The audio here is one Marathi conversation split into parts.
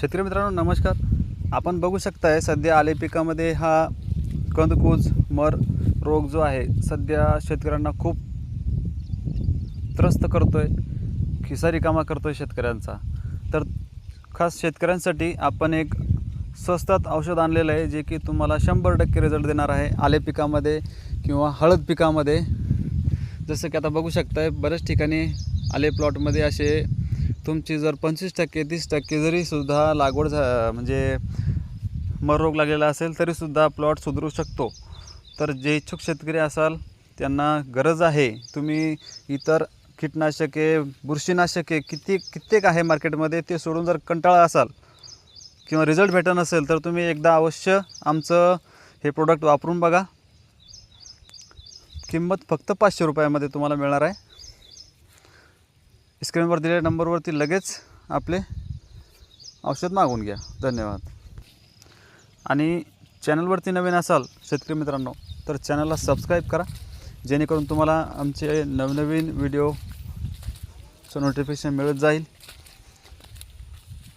शेतकरी मित्रांनो नमस्कार. आपण बघू शकताय सध्या आले पिकामध्ये हा कंदकूज मर रोग जो आहे सध्या शेतकऱ्यांना खूप त्रस्त करतोय, खिसा रिकामा करतोय शेतकऱ्यांचा. तर खास शेतकऱ्यांसाठी आपण एक स्वस्तात औषध आणलेलं आहे जे की तुम्हाला 100% रिझल्ट देणार आहे आले पिकामध्ये किंवा हळद पिकामध्ये. जसं की आता बघू शकताय बऱ्याच ठिकाणी आले प्लॉटमध्ये असे तुमची जर 25% 30% जरी सुद्धा लागवड म्हणजे मर रोग लागलेला असेल तरीसुद्धा प्लॉट सुधरू शकतो. तर जे इच्छुक शेतकरी असाल त्यांना गरज आहे, तुम्ही इतर कीटनाशके बुरशीनाशके कित्येक आहे मार्केटमध्ये ते सोडून जर कंटाळा असाल किंवा रिझल्ट भेटत नसेल तर तुम्ही एकदा अवश्य आमचं हे प्रोडक्ट वापरून बघा. किंमत फक्त 500 रुपयामध्ये तुम्हाला मिळणार आहे. स्क्रीनवर दिलेल्या नंबरवरती लगेच आपले औषध मागवून घ्या. धन्यवाद. आणि चॅनलवरती नवीन असाल शेतकरी मित्रांनो तर चॅनलला सबस्क्राईब करा जेणेकरून तुम्हाला आमचे नवनवीन व्हिडिओचं नोटिफिकेशन मिळत जाईल.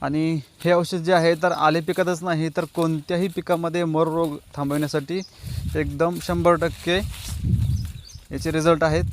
आणि हे औषध जे आहे तर आले पिकातच नाही तर कोणत्याही पिकामध्ये मर रोग थांबवण्यासाठी एकदम 100% याचे रिझल्ट आहेत.